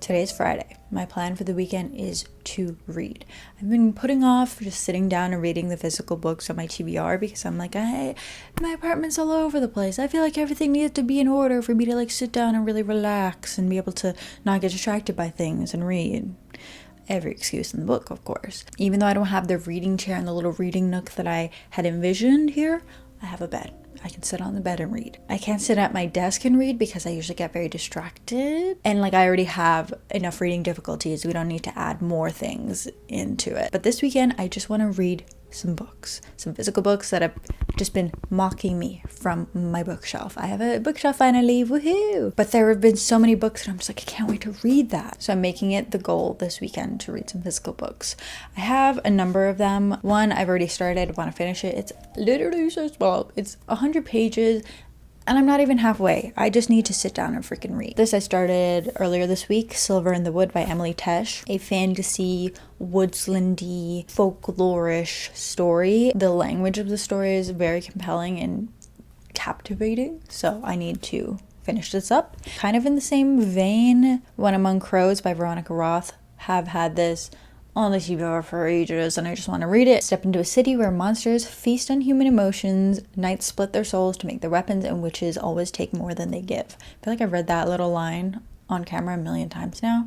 Today's Friday. My plan for the weekend is to read. I've been putting off just sitting down and reading the physical books on my TBR because I'm like, my apartment's all over the place. I feel like everything needs to be in order for me to like sit down and really relax and be able to not get distracted by things and read. Every excuse in the book, of course. Even though I don't have the reading chair and the little reading nook that I had envisioned here, I have a bed. I can sit on the bed and read. I can't sit at my desk and read because I usually get very distracted. And like I already have enough reading difficulties. We don't need to add more things into it. But this weekend, I just want to read some books. Some physical books that have just been mocking me from my bookshelf. I have a bookshelf finally, woohoo! But there have been so many books and I'm just like, I can't wait to read that. So I'm making it the goal this weekend to read some physical books. I have a number of them. One I've already started, I want to finish it. It's literally so small. It's 100 pages. And I'm not even halfway. I just need to sit down and freaking read. This I started earlier this week, Silver in the Wood by Emily Tesh. A fantasy, woodslandy, folklore-ish story. The language of the story is very compelling and captivating. So I need to finish this up. Kind of in the same vein, When Among Crows by Veronica Roth. Have had this on the TBR for ages and I just want to read it. Step into a city where monsters feast on human emotions, knights split their souls to make their weapons, and witches always take more than they give. I feel like I've read that little line on camera a million times now.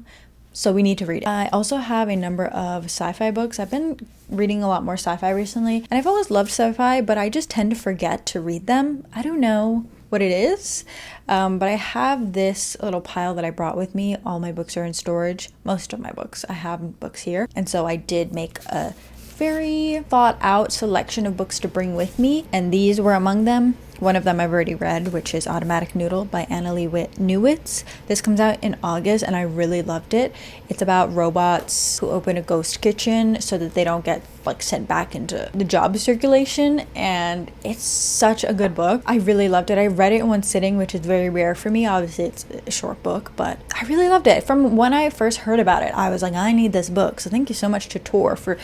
So we need to read it. I also have a number of sci-fi books. I've been reading a lot more sci-fi recently and I've always loved sci-fi, but I just tend to forget to read them. I don't know what it is, but I have this little pile that I brought with me. All my books are in storage. Most of my books. I have books here. And so I did make a very thought out selection of books to bring with me, and these were among them. One of them I've already read, which is Automatic Noodle by Annalie Newitz. This comes out in August and I really loved it. It's about robots who open a ghost kitchen so that they don't get like sent back into the job circulation, and it's such a good book. I really loved it. I read it in one sitting, which is very rare for me. Obviously it's a short book, but I really loved it. From when I first heard about it, I was like, I need this book. So thank you so much to Tor for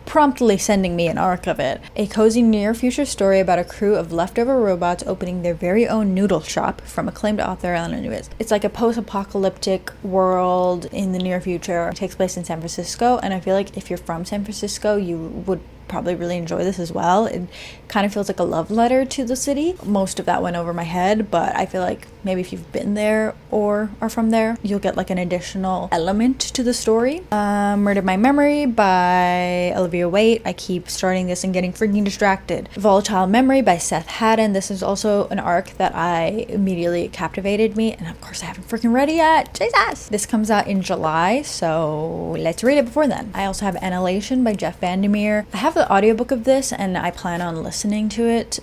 promptly sending me an arc of it. A cozy near future story about a crew of leftover robots opening their very own noodle shop, from acclaimed author Ellen Newitz. It's like a post-apocalyptic world in the near future. It takes place in San Francisco, and I feel like if you're from San Francisco, you would probably really enjoy this as well. It kind of feels like a love letter to the city. Most of that went over my head, but I feel like maybe if you've been there or are from there, you'll get like an additional element to the story. Murder by Memory by Olivia Waite. I keep starting this and getting freaking distracted. Volatile Memory by Seth Haddon. This is also an arc that I immediately captivated me, and of course I haven't freaking read it yet. Jesus! This comes out in July, so let's read it before then. I also have Annihilation by Jeff Vandermeer. I have the audiobook of this and I plan on listening to it,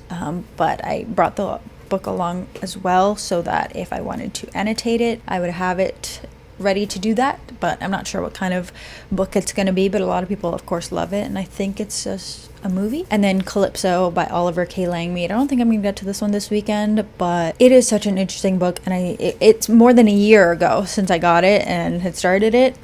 but I brought the book along as well so that if I wanted to annotate it, I would have it ready to do that. But I'm not sure what kind of book it's going to be, but a lot of people of course love it, and I think it's just a movie. And then Calypso by Oliver K. Langmead. I don't think I'm gonna get to this one this weekend, but it is such an interesting book, and it's more than a year ago since I got it and had started it.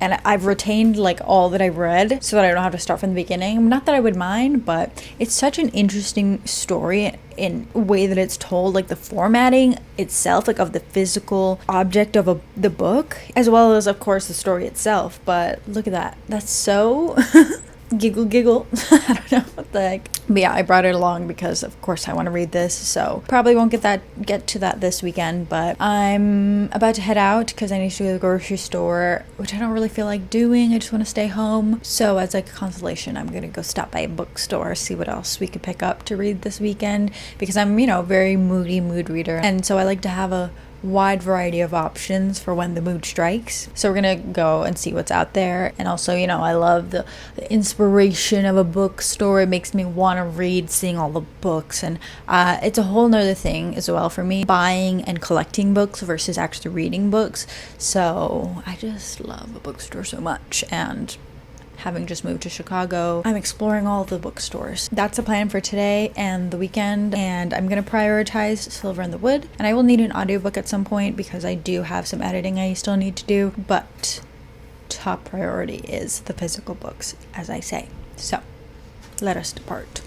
And I've retained like all that I've read so that I don't have to start from the beginning. Not that I would mind, but it's such an interesting story in a way that it's told, like the formatting itself, like of the physical object of the book, as well as of course the story itself. But look at that. That's so giggle. I don't know what the heck. But yeah, I brought it along because of course I want to read this, so probably won't get to that this weekend, but I'm about to head out because I need to go to the grocery store, which I don't really feel like doing. I just want to stay home. So as like a consolation, I'm gonna go stop by a bookstore, see what else we could pick up to read this weekend, because I'm, very mood reader, and so I like to have a wide variety of options for when the mood strikes. So we're gonna go and see what's out there. And also, I love the inspiration of a bookstore. It makes me want to read, seeing all the books, and it's a whole nother thing as well for me, buying and collecting books versus actually reading books. So I just love a bookstore so much, and having just moved to Chicago, I'm exploring all of the bookstores. That's the plan for today and the weekend, and I'm going to prioritize Silver in the Wood, and I will need an audiobook at some point because I do have some editing I still need to do, but top priority is the physical books, as I say. So, let us depart.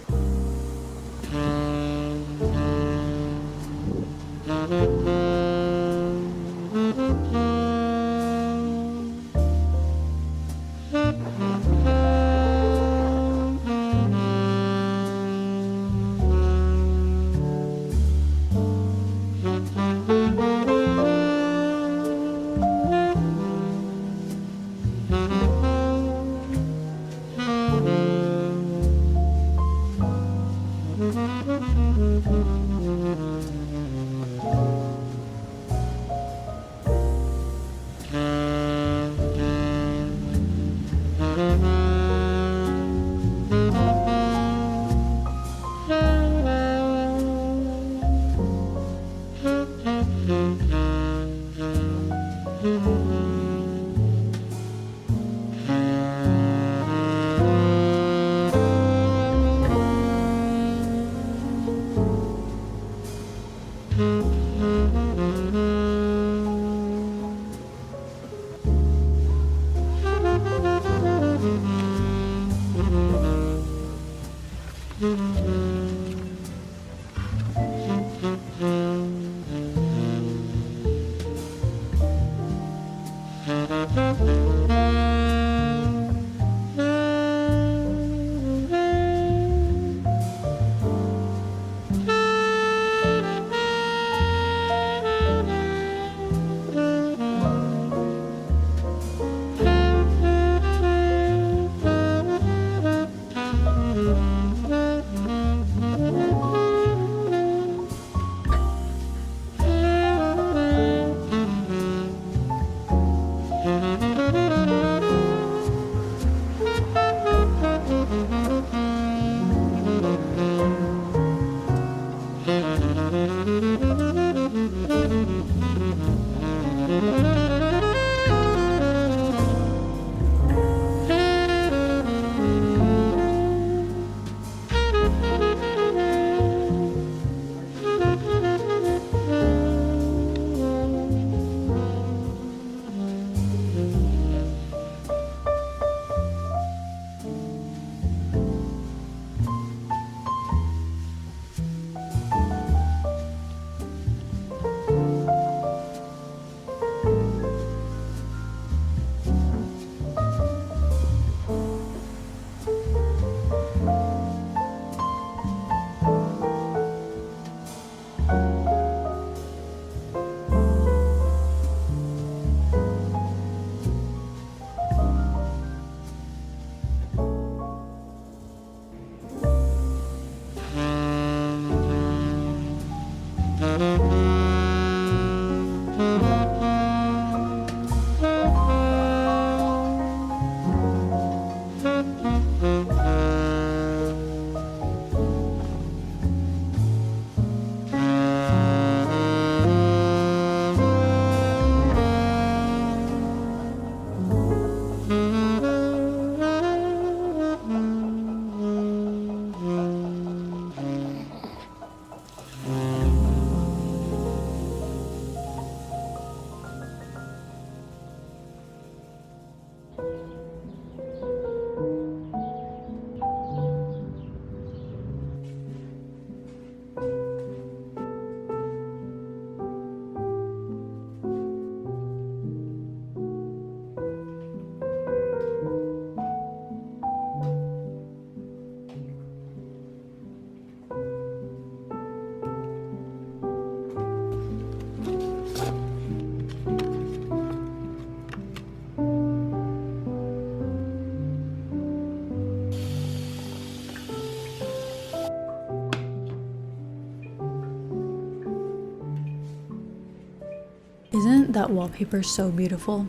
Isn't that wallpaper so beautiful?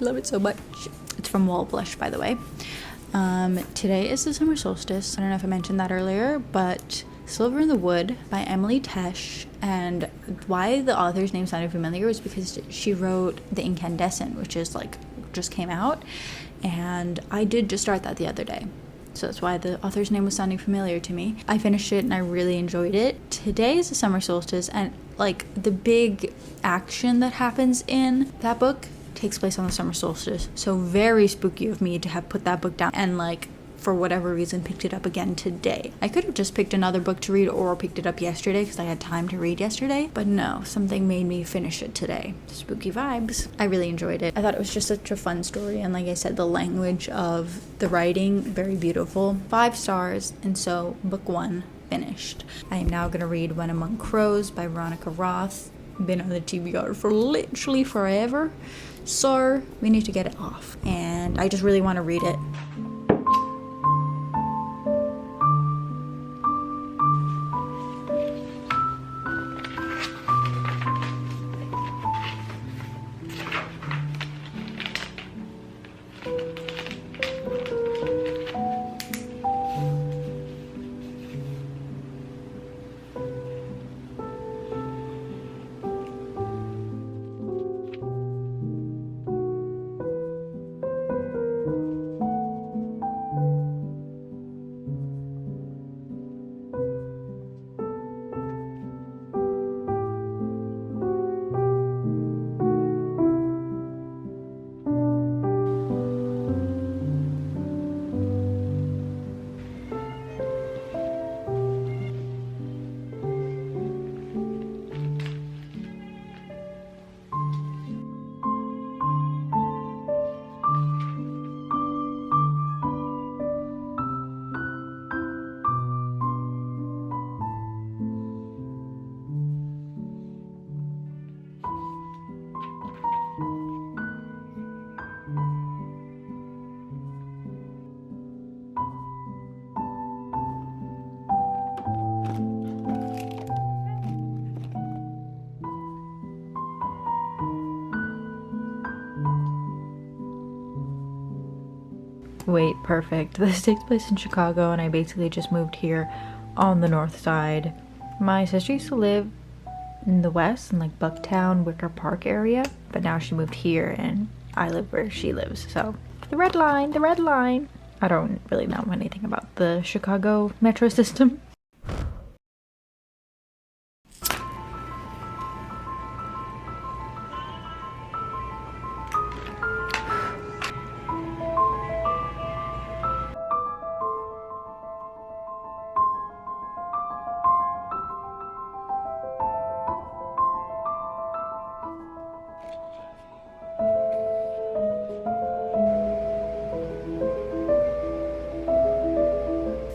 I love it so much. It's from Wall Blush, by the way. Today is the summer solstice. I don't know if I mentioned that earlier, but Silver in the Wood by Emily Tesh. And why the author's name sounded familiar was because she wrote The Incandescent, which is like just came out, and I did just start that the other day. So that's why the author's name was sounding familiar to me. I finished it and I really enjoyed it. Today is the summer solstice, and like the big action that happens in that book takes place on the summer solstice. So very spooky of me to have put that book down and like for whatever reason picked it up again today. I could have just picked another book to read or picked it up yesterday because I had time to read yesterday, but no, something made me finish it today. Spooky vibes. I really enjoyed it. I thought it was just such a fun story, and like I said, the language of the writing, very beautiful. 5 stars, and so book 1 finished. I am now going to read When Among Crows by Veronica Roth. Been on the TBR for literally forever, so we need to get it off, and I just really want to read it. Wait, perfect. This takes place in Chicago, and I basically just moved here on the north side. My sister used to live in the west, in like Bucktown, Wicker Park area, but now she moved here, and I live where she lives, so the red line, the red line. I don't really know anything about the Chicago metro system.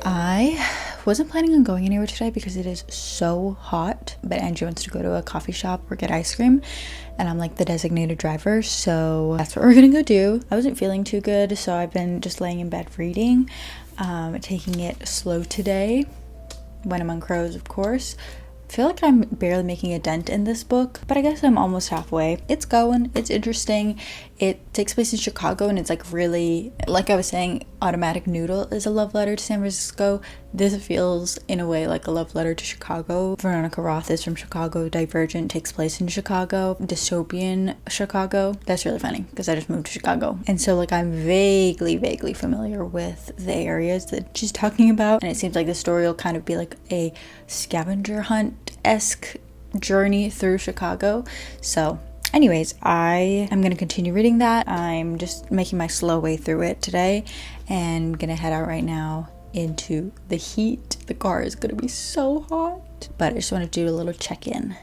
I wasn't planning on going anywhere today because it is so hot, but Angie wants to go to a coffee shop or get ice cream, and I'm like the designated driver, so that's what we're gonna go do. I wasn't feeling too good, so I've been just laying in bed reading, taking it slow today. When I'm on Crows, of course. I feel like I'm barely making a dent in this book, but I guess I'm almost halfway. It's going, it's interesting. It takes place in Chicago, and it's like really, like I was saying, Automatic Noodle is a love letter to San Francisco. This feels in a way like a love letter to Chicago. Veronica Roth is from Chicago. Divergent takes place in Chicago. Dystopian Chicago. That's really funny because I just moved to Chicago, and so like I'm vaguely familiar with the areas that she's talking about, and it seems like the story will kind of be like a scavenger hunt-esque journey through Chicago. So anyways, I am going to continue reading that. I'm just making my slow way through it today, and I'm going to head out right now into the heat. The car is going to be so hot, but I just want to do a little check-in.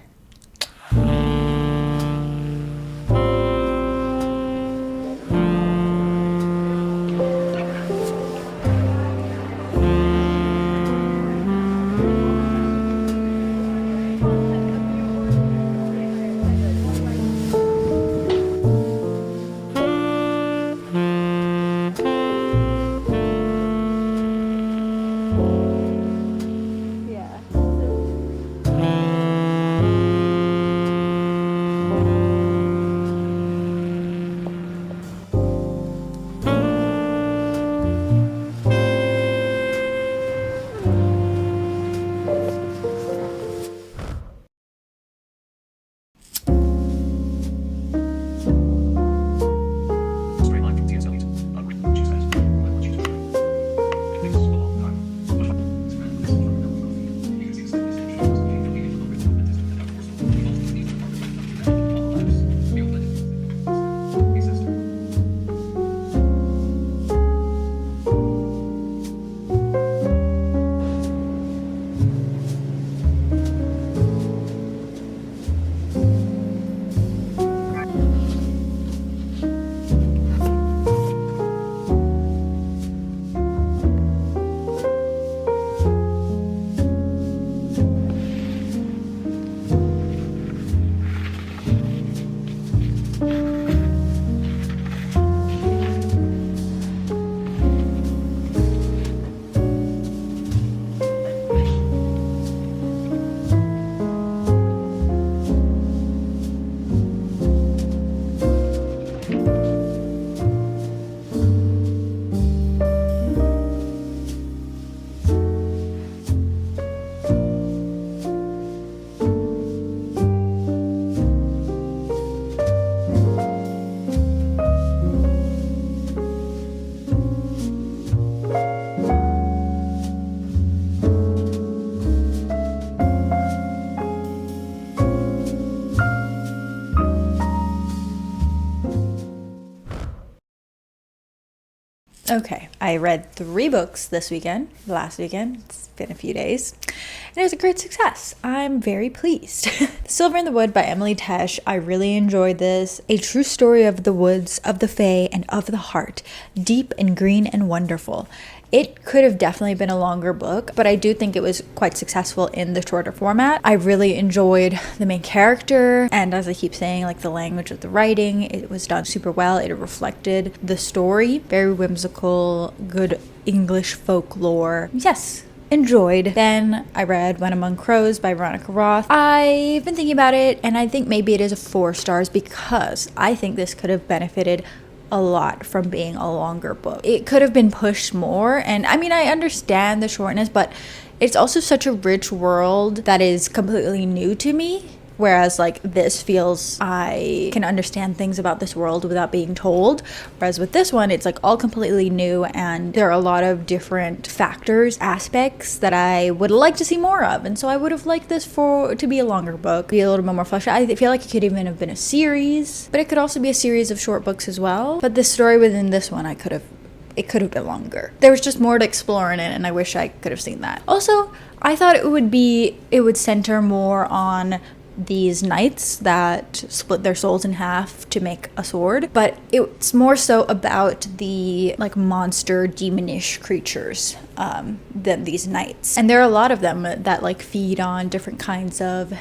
Okay, I read 3 books this weekend, last weekend. It's been a few days, and it was a great success. I'm very pleased. Silver in the Wood by Emily Tesh. I really enjoyed this. A true story of the woods, of the fae, and of the heart. Deep and green and wonderful. It could have definitely been a longer book, but I do think it was quite successful in the shorter format. I really enjoyed the main character, and as I keep saying, like the language of the writing, it was done super well. It reflected the story. Very whimsical, good English folklore. Yes, enjoyed. Then I read When Among Crows by Veronica Roth. I've been thinking about it, and I think maybe it is a 4 stars because I think this could have benefited a lot from being a longer book. It could have been pushed more, and I mean, I understand the shortness, but it's also such a rich world that is completely new to me. Whereas like this feels, I can understand things about this world without being told. Whereas with this one, it's like all completely new, and there are a lot of different factors, aspects that I would like to see more of. And so I would have liked this to be a longer book, be a little bit more fleshed out. I feel like it could even have been a series, but it could also be a series of short books as well. But the story within this one, it could have been longer. There was just more to explore in it, and I wish I could have seen that. Also, I thought it would center more on these knights that split their souls in half to make a sword, but it's more so about the like monster demonish creatures than these knights. And there are a lot of them that like feed on different kinds of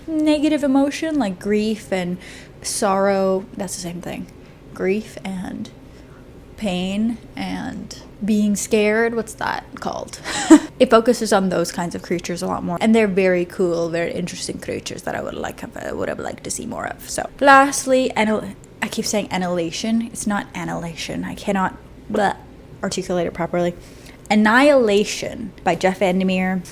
negative emotion, like grief and sorrow. That's the same thing. Grief and pain and being scared. What's that called? It focuses on those kinds of creatures a lot more, and they're very cool, very interesting creatures that I would have liked to see more of. So lastly, I keep saying annihilation. It's not annihilation. I cannot articulate it properly. Annihilation by Jeff Vandermeer.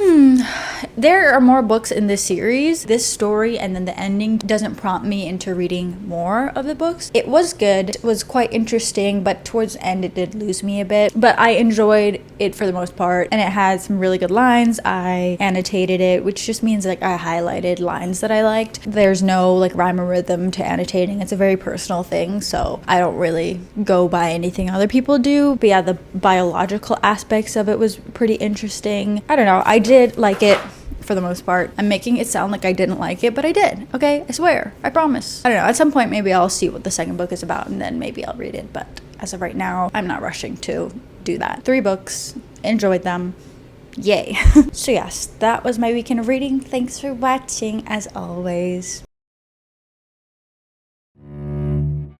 There are more books in this series. This story and then the ending doesn't prompt me into reading more of the books. It was good. It was quite interesting, but towards the end it did lose me a bit. But I enjoyed it for the most part, and it had some really good lines. I annotated it, which just means like I highlighted lines that I liked. There's no like rhyme or rhythm to annotating. It's a very personal thing, so I don't really go by anything other people do. But yeah, the biological aspects of it was pretty interesting. I don't know, I did like it for the most part. I'm making it sound like I didn't like it, but I did. Okay, I swear, I promise. I don't know, at some point maybe I'll see what the second book is about, and then maybe I'll read it, but as of right now, I'm not rushing to do that. 3 books, enjoyed them, yay. So yes, that was my weekend of reading. Thanks for watching as always.